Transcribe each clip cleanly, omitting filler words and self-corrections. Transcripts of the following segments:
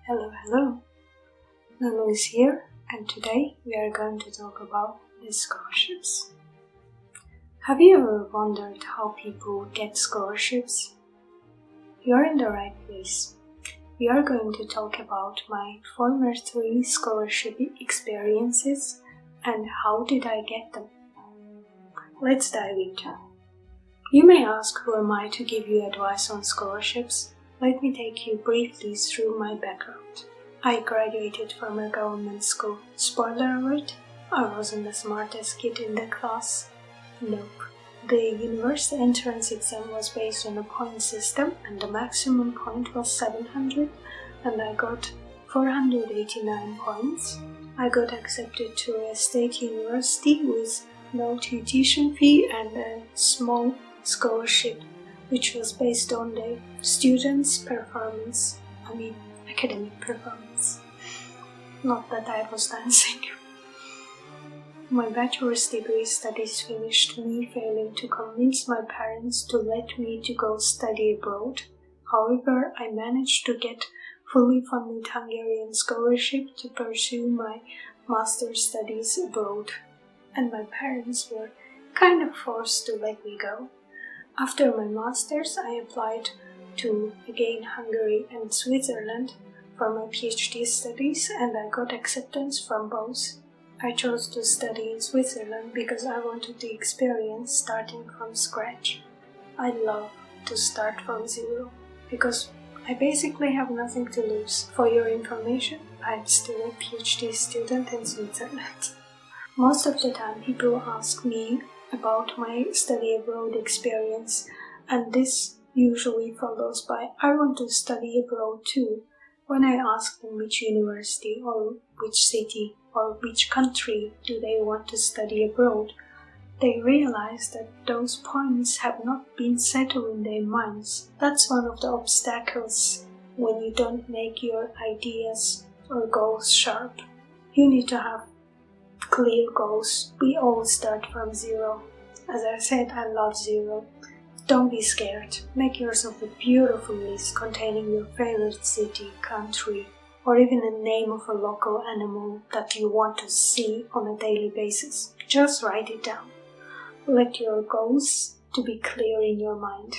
Hello. Nanu is here, and today we are going to talk about the scholarships. Have you ever wondered how people get scholarships? You're in the right place. We are going to talk about my former 3 scholarship experiences and how did I get them. Let's dive into it. You may ask, who am I to give you advice on scholarships? Let me take you briefly through my background. I graduated from a government school. Spoiler alert, I wasn't the smartest kid in the class. Nope. The university entrance exam was based on a point system and the maximum point was 700 and I got 489 points. I got accepted to a state university with no tuition fee and a small scholarship, which was based on the students' performance, academic performance. Not that I was dancing. My bachelor's degree studies finished me failing to convince my parents to let me to go study abroad. However, I managed to get fully funded Hungarian scholarship to pursue my master's studies abroad, and my parents were kind of forced to let me go. After my master's, I applied to again Hungary and Switzerland for my PhD studies and I got acceptance from both. I chose to study in Switzerland because I wanted the experience starting from scratch. I love to start from zero because I basically have nothing to lose. For your information, I'm still a PhD student in Switzerland. Most of the time people ask me about my study abroad experience, and this usually follows by I want to study abroad too. When I ask them which university or which city or which country do they want to study abroad, they realize that those points have not been settled in their minds. That's one of the obstacles when you don't make your ideas or goals sharp. You need to have clear goals. We all start from zero. As I said, I love zero. Don't be scared. Make yourself a beautiful list containing your favorite city, country, or even the name of a local animal that you want to see on a daily basis. Just write it down. Let your goals to be clear in your mind.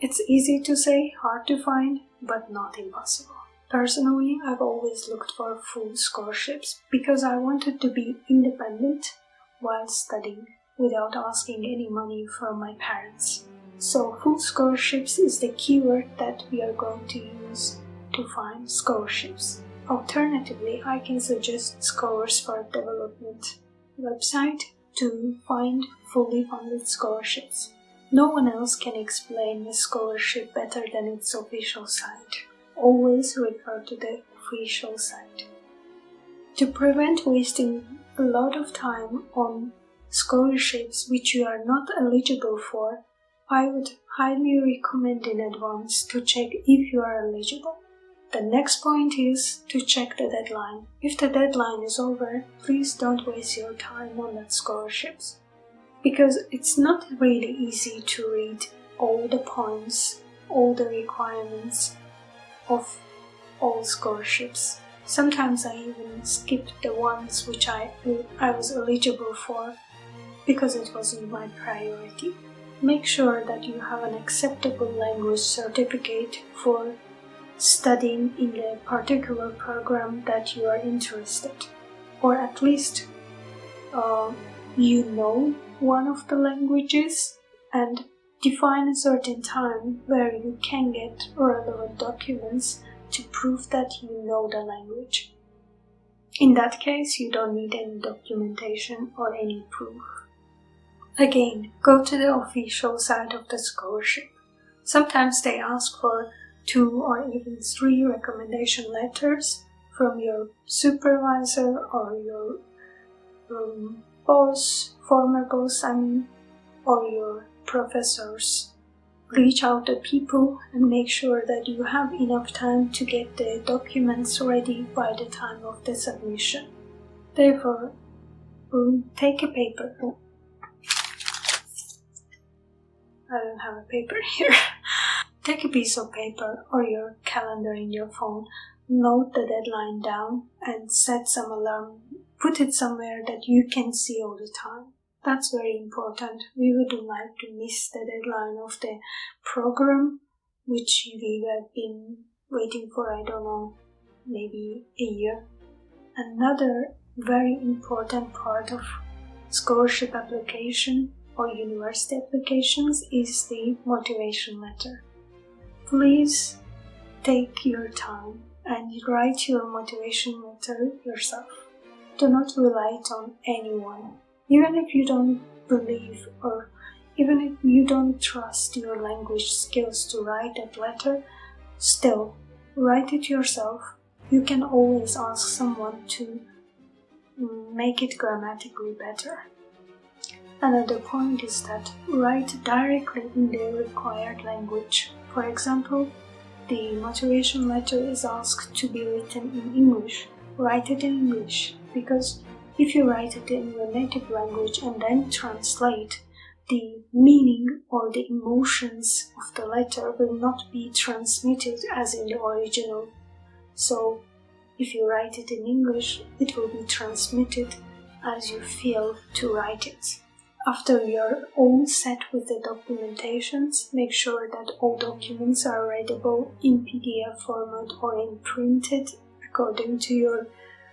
It's easy to say, hard to find, but not impossible. Personally, I've always looked for full scholarships because I wanted to be independent while studying without asking any money from my parents. So full scholarships is the keyword that we are going to use to find scholarships. Alternatively, I can suggest Scholars for Development website to find fully funded scholarships. No one else can explain a scholarship better than its official site. Always refer to the official site. To prevent wasting a lot of time on scholarships which you are not eligible for, I would highly recommend in advance to check if you are eligible. The next point is to check the deadline. If the deadline is over, please don't waste your time on that scholarships, because it's not really easy to read all the points, all the requirements of all scholarships. Sometimes I even skipped the ones which I was eligible for because it wasn't my priority. Make sure that you have an acceptable language certificate for studying in the particular program that you are interested, or at least you know one of the languages, and define a certain time where you can get relevant documents to prove that you know the language. In that case, you don't need any documentation or any proof. Again, go to the official site of the scholarship. Sometimes they ask for 2 or even 3 recommendation letters from your supervisor or your former boss, or your professors. Reach out to people and make sure that you have enough time to get the documents ready by the time of the submission. Therefore, take a paper. I don't have a paper here. Take a piece of paper or your calendar in your phone, note the deadline down and set some alarm. Put it somewhere that you can see all the time. That's very important. We wouldn't like to miss the deadline of the program, which we have been waiting for, I don't know, maybe a year. Another very important part of scholarship application or university applications is the motivation letter. Please take your time and write your motivation letter yourself. Do not rely on anyone. Even if you don't believe or even if you don't trust your language skills to write that letter, still, write it yourself. You can always ask someone to make it grammatically better. Another point is that write directly in the required language. For example, the motivation letter is asked to be written in English. Write it in English, because if you write it in your native language and then translate, the meaning or the emotions of the letter will not be transmitted as in the original. So, if you write it in English, it will be transmitted as you feel to write it. After you're all set with the documentations, make sure that all documents are readable in PDF format or in printed according to your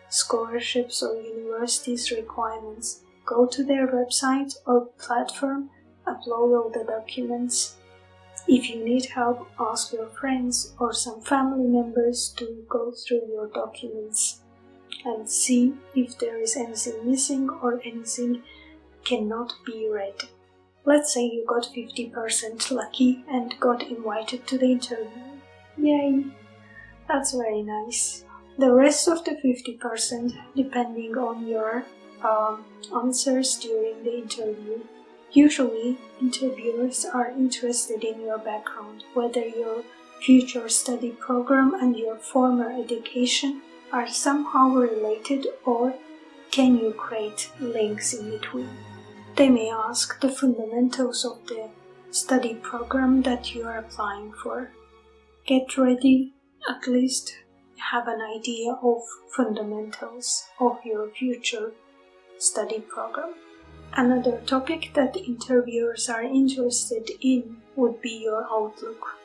scholarships or university's requirements. Go to their website or platform, upload all the documents. If you need help, ask your friends or some family members to go through your documents and see if there is anything missing or anything cannot be read. Let's say you got 50% lucky and got invited to the interview. Yay! That's very nice. The rest of the 50% depending on your answers during the interview. Usually, interviewers are interested in your background, whether your future study program and your former education are somehow related, or can you create links in between. They may ask the fundamentals of the study program that you are applying for. Get ready, at least have an idea of fundamentals of your future study program. Another topic that interviewers are interested in would be your outlook.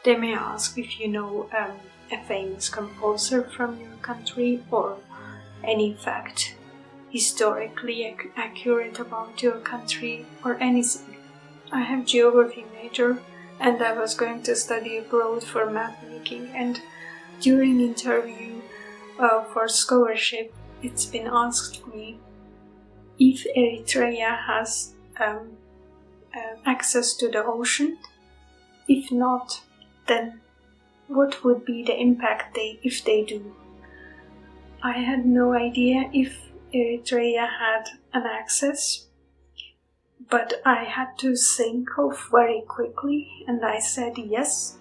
They may ask if you know a famous composer from your country or any fact historically accurate about your country or anything. I have geography major and I was going to study abroad for map making, and during interview for scholarship it's been asked me if Eritrea has access to the ocean. If not, then what would be the impact if they do? I had no idea if Eritrea had an access, but I had to think of very quickly and I said yes,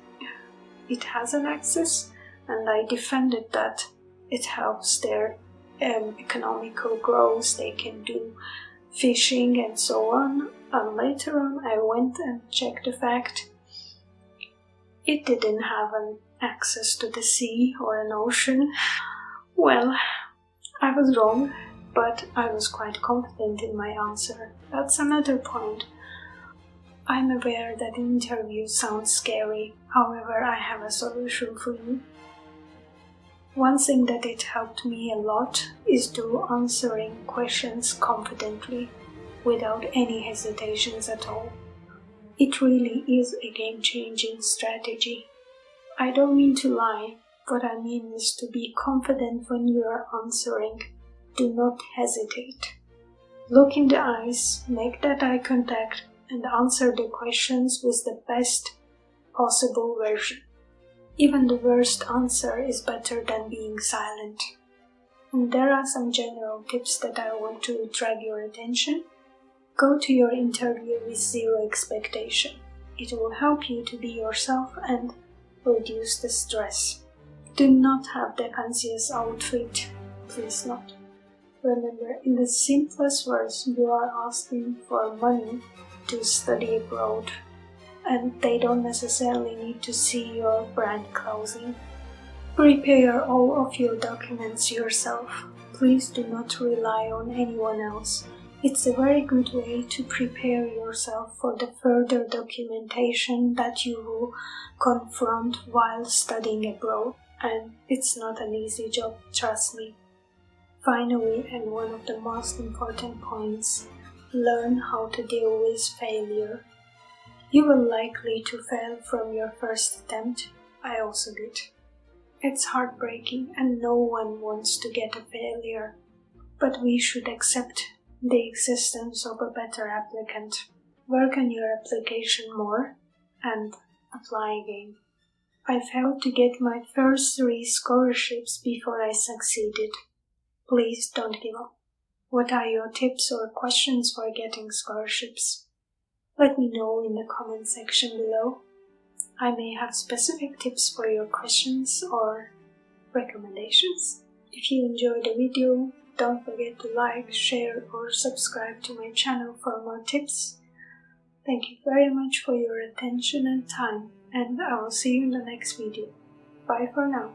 it has an access, and I defended that it helps their economical growth, they can do fishing and so on. And later on I went and checked the fact it didn't have an access to the sea or an ocean. Well, I was wrong, but I was quite confident in my answer. That's another point. I'm aware that interviews sound scary, however I have a solution for you. One thing that it helped me a lot is to answering questions confidently, without any hesitations at all. It really is a game-changing strategy. I don't mean to lie, what I mean is to be confident when you are answering. Do not hesitate. Look in the eyes, make that eye contact, and answer the questions with the best possible version. Even the worst answer is better than being silent. And there are some general tips that I want to drag your attention. Go to your interview with zero expectation. It will help you to be yourself and reduce the stress. Do not have the fanciest outfit, please not. Remember, in the simplest words, you are asking for money to study abroad. and they don't necessarily need to see your brand clothing. Prepare all of your documents yourself. Please do not rely on anyone else. It's a very good way to prepare yourself for the further documentation that you will confront while studying abroad, and it's not an easy job, trust me. Finally, and one of the most important points, learn how to deal with failure. You will likely to fail from your first attempt. I also did. It's heartbreaking and no one wants to get a failure, but we should accept the existence of a better applicant. Work on your application more and apply again. I failed to get my first 3 scholarships before I succeeded. Please don't give up. What are your tips or questions for getting scholarships? Let me know in the comment section below. I may have specific tips for your questions or recommendations. If you enjoyed the video, don't forget to like, share or subscribe to my channel for more tips. Thank you very much for your attention and time, and I will see you in the next video. Bye for now.